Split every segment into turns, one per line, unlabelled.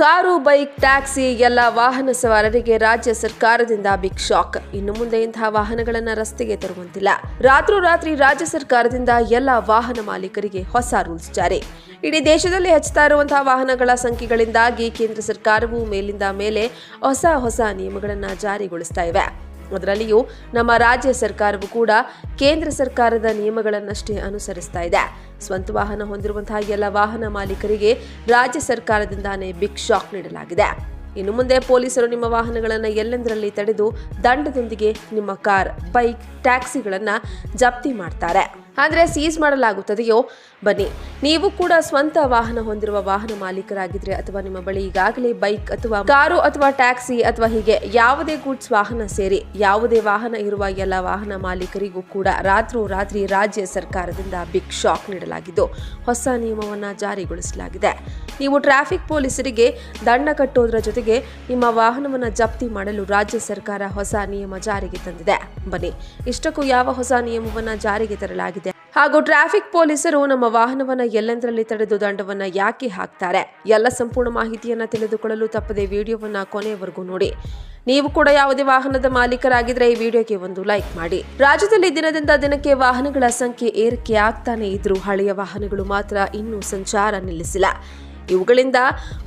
Car, bike, taxi ಎಲ್ಲ ವಾಹನ ಸವಾರರಿಗೆ ರಾಜ್ಯ ಸರ್ಕಾರದಿಂದ ಬಿಗ್ ಶಾಕ್. ಇನ್ನು ಮುಂದೆ ಇಂತಹ ವಾಹನಗಳನ್ನು ರಸ್ತೆಗೆ ತರುವಂತಿಲ್ಲ. ರಾತ್ರೋರಾತ್ರಿ ರಾಜ್ಯ ಸರ್ಕಾರದಿಂದ ಎಲ್ಲ ವಾಹನ ಮಾಲೀಕರಿಗೆ ಹೊಸ ರೂಲ್ಸ್ ಜಾರಿ. ಇಡೀ ದೇಶದಲ್ಲಿ ಹೆಚ್ಚುತ್ತಾ ಇರುವಂತಹ ವಾಹನಗಳ ಸಂಖ್ಯೆಗಳಿಂದಾಗಿ ಕೇಂದ್ರ ಸರ್ಕಾರವು ಮೇಲಿಂದ ಮೇಲೆ ಹೊಸ ನಿಯಮಗಳನ್ನು ಜಾರಿಗೊಳಿಸ್ತಾ ಇವೆ. ಅದರಲ್ಲಿಯೂ ನಮ್ಮ ರಾಜ್ಯ ಸರ್ಕಾರವು ಕೂಡ ಕೇಂದ್ರ ಸರ್ಕಾರದ ನಿಯಮಗಳನ್ನಷ್ಟೇ ಅನುಸರಿಸ್ತಾ ಇದೆ. ಸ್ವಂತ ವಾಹನ ಹೊಂದಿರುವಂತಹ ಎಲ್ಲ ವಾಹನ ಮಾಲೀಕರಿಗೆ ರಾಜ್ಯ ಸರ್ಕಾರದಿಂದಾನೇ ಬಿಗ್ ಶಾಕ್ ನೀಡಲಾಗಿದೆ. ಇನ್ನು ಮುಂದೆ ಪೊಲೀಸರು ನಿಮ್ಮ ವಾಹನಗಳನ್ನು ಎಲ್ಲೆಂದರಲ್ಲಿ ತಡೆದು ದಂಡದೊಂದಿಗೆ ನಿಮ್ಮ ಕಾರ್, ಬೈಕ್, ಟ್ಯಾಕ್ಸಿಗಳನ್ನು ಜಪ್ತಿ ಮಾಡ್ತಾರೆ. ಅಂದರೆ ಸೀಸ್ ಮಾಡಲಾಗುತ್ತದೆಯೋ? ಬನ್ನಿ, ನೀವು ಕೂಡ ಸ್ವಂತ ವಾಹನ ಹೊಂದಿರುವ ವಾಹನ ಮಾಲೀಕರಾಗಿದ್ರೆ ಅಥವಾ ನಿಮ್ಮ ಬಳಿ ಈಗಾಗಲೇ ಬೈಕ್ ಅಥವಾ ಕಾರು ಅಥವಾ ಟ್ಯಾಕ್ಸಿ ಅಥವಾ ಹೀಗೆ ಯಾವುದೇ ಗೂಡ್ಸ್ ವಾಹನ ಸೇರಿ ಯಾವುದೇ ವಾಹನ ಇರುವ ಎಲ್ಲ ವಾಹನ ಮಾಲೀಕರಿಗೂ ಕೂಡ ರಾತ್ರೋರಾತ್ರಿ ರಾಜ್ಯ ಸರ್ಕಾರದಿಂದ ಬಿಗ್ ಶಾಕ್ ನೀಡಲಾಗಿದ್ದು ಹೊಸ ನಿಯಮವನ್ನು ಜಾರಿಗೊಳಿಸಲಾಗಿದೆ. ನೀವು ಟ್ರಾಫಿಕ್ ಪೊಲೀಸರಿಗೆ ದಂಡ ಕಟ್ಟೋದ್ರ ಜೊತೆಗೆ ನಿಮ್ಮ ವಾಹನವನ್ನು ಜಪ್ತಿ ಮಾಡಲು ರಾಜ್ಯ ಸರ್ಕಾರ ಹೊಸ ನಿಯಮ ಜಾರಿಗೆ ತಂದಿದೆ. ಬನ್ನಿ, ಇಷ್ಟಕ್ಕೂ ಯಾವ ಹೊಸ ನಿಯಮವನ್ನು ಜಾರಿಗೆ ತರಲಾಗಿದೆ ಹಾಗೂ ಟ್ರಾಫಿಕ್ ಪೊಲೀಸರು ನಮ್ಮ ವಾಹನವನ್ನು ಎಲ್ಲೆಂದರಲ್ಲಿ ತಡೆದು ದಂಡವನ್ನು ಯಾಕೆ ಹಾಕ್ತಾರೆ? ಎಲ್ಲ ಸಂಪೂರ್ಣ ಮಾಹಿತಿಯನ್ನು ತಿಳಿದುಕೊಳ್ಳಲು ತಪ್ಪದೆ ವಿಡಿಯೋವನ್ನು ಕೊನೆಯವರೆಗೂ ನೋಡಿ. ನೀವು ಕೂಡ ಯಾವುದೇ ವಾಹನದ ಮಾಲೀಕರಾಗಿದ್ರೆ ಈ ವಿಡಿಯೋಗೆ ಒಂದು ಲೈಕ್ ಮಾಡಿ. ರಾಜ್ಯದಲ್ಲಿ ದಿನದಿಂದ ದಿನಕ್ಕೆ ವಾಹನಗಳ ಸಂಖ್ಯೆ ಏರಿಕೆ ಆಗ್ತಾನೆ ಇದ್ರೂ ಹಳೆಯ ವಾಹನಗಳು ಮಾತ್ರ ಇನ್ನೂ ಸಂಚಾರ ನಿಲ್ಲಿಸಿಲ್ಲ. ಇವುಗಳಿಂದ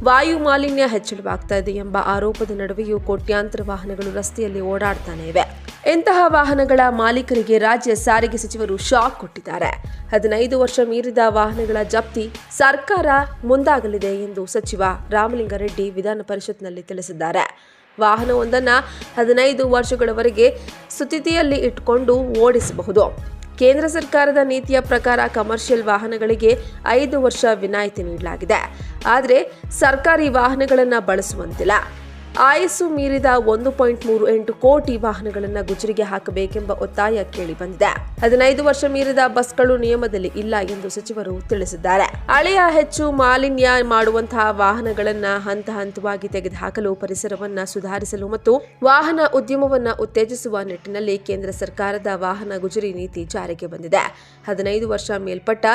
ವಾಯು ಮಾಲಿನ್ಯ ಹೆಚ್ಚಳವಾಗ್ತಾ ಇದೆ ಎಂಬ ಆರೋಪದ ನಡುವೆಯೂ ಕೋಟ್ಯಾಂತರ ವಾಹನಗಳು ರಸ್ತೆಯಲ್ಲಿ ಓಡಾಡ್ತಾನೆ ಇವೆ. ಇಂತಹ ವಾಹನಗಳ ಮಾಲೀಕರಿಗೆ ರಾಜ್ಯ ಸಾರಿಗೆ ಸಚಿವರು ಶಾಕ್ ಕೊಟ್ಟಿದ್ದಾರೆ. 15 ವರ್ಷ ಮೀರಿದ ವಾಹನಗಳ ಜಪ್ತಿ ಸರ್ಕಾರ ಮುಂದಾಗಲಿದೆ ಎಂದು ಸಚಿವ ರಾಮಲಿಂಗಾರೆಡ್ಡಿ ವಿಧಾನ ಪರಿಷತ್ನಲ್ಲಿ ತಿಳಿಸಿದ್ದಾರೆ. ವಾಹನವೊಂದನ್ನು 15 ವರ್ಷಗಳವರೆಗೆ ಸುಸ್ಥಿತಿಯಲ್ಲಿ ಇಟ್ಟುಕೊಂಡು ಓಡಿಸಬಹುದು. ಕೇಂದ್ರ ಸರ್ಕಾರದ ನೀತಿಯ ಪ್ರಕಾರ ಕಮರ್ಷಿಯಲ್ ವಾಹನಗಳಿಗೆ 5 ವರ್ಷ ವಿನಾಯಿತಿ ನೀಡಲಾಗಿದೆ. ಆದರೆ ಸರ್ಕಾರಿ ವಾಹನಗಳನ್ನು ಬಳಸುವಂತಿಲ್ಲ. ಆಯಸ್ಸು ಮೀರಿದ 1.38 ಕೋಟಿ ವಾಹನಗಳನ್ನು ಗುಜರಿಗೆ ಹಾಕಬೇಕೆಂಬ ಒತ್ತಾಯ ಕೇಳಿ ಬಂದಿದೆ. 15 ವರ್ಷ ಮೀರಿದ ಬಸ್ಗಳು ನಿಯಮದಲ್ಲಿ ಇಲ್ಲ ಎಂದು ಸಚಿವರು ತಿಳಿಸಿದ್ದಾರೆ. ಹಳೆಯ ಹೆಚ್ಚು ಮಾಲಿನ್ಯ ಮಾಡುವಂತಹ ವಾಹನಗಳನ್ನು ಹಂತವಾಗಿ ತೆಗೆದುಹಾಕಲು, ಪರಿಸರವನ್ನು ಸುಧಾರಿಸಲು ಮತ್ತು ವಾಹನ ಉದ್ಯಮವನ್ನು ಉತ್ತೇಜಿಸುವ ನಿಟ್ಟಿನಲ್ಲಿ ಕೇಂದ್ರ ಸರ್ಕಾರದ ವಾಹನ ಗುಜರಿ ನೀತಿ ಜಾರಿಗೆ ಬಂದಿದೆ. 15 ವರ್ಷ ಮೇಲ್ಪಟ್ಟ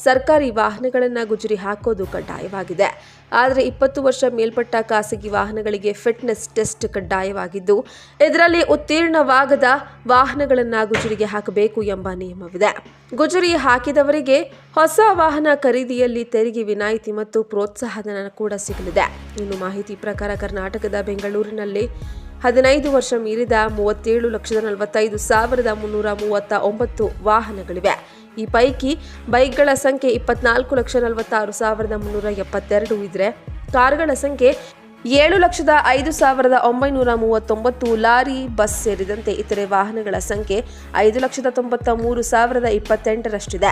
ಸರ್ಕಾರಿ ವಾಹನಗಳನ್ನು ಗುಜರಿ ಹಾಕೋದು ಕಡ್ಡಾಯವಾಗಿದೆ. ಆದರೆ 20 ವರ್ಷ ಮೇಲ್ಪಟ್ಟ ಖಾಸಗಿ ವಾಹನಗಳಿಗೆ ಫಿಟ್ನೆಸ್ ಟೆಸ್ಟ್ ಕಡ್ಡಾಯವಾಗಿದ್ದು ಇದರಲ್ಲಿ ಉತ್ತೀರ್ಣವಾಗದ ವಾಹನಗಳನ್ನು ಗುಜರಿಗೆ ಹಾಕಬೇಕು ಎಂಬ ನಿಯಮವಿದೆ. ಗುಜರಿ ಹಾಕಿದವರಿಗೆ ಹೊಸ ವಾಹನ ಖರೀದಿಯಲ್ಲಿ ತೆರಿಗೆ ವಿನಾಯಿತಿ ಮತ್ತು ಪ್ರೋತ್ಸಾಹಧನ ಕೂಡ ಸಿಗಲಿದೆ. ಇನ್ನು ಮಾಹಿತಿ ಪ್ರಕಾರ ಕರ್ನಾಟಕದ ಬೆಂಗಳೂರಿನಲ್ಲಿ 15 ವರ್ಷ ಮೀರಿದ 37,45,339 ವಾಹನಗಳಿವೆ. ಈ ಪೈಕಿ ಬೈಕ್ಗಳ ಸಂಖ್ಯೆ 24,46,372 ಇದ್ರೆ, ಕಾರುಗಳ ಸಂಖ್ಯೆ 7,05,939, ಲಾರಿ, ಬಸ್ ಸೇರಿದಂತೆ ಇತರೆ ವಾಹನಗಳ ಸಂಖ್ಯೆ 5,93,028ರಷ್ಟಿದೆ.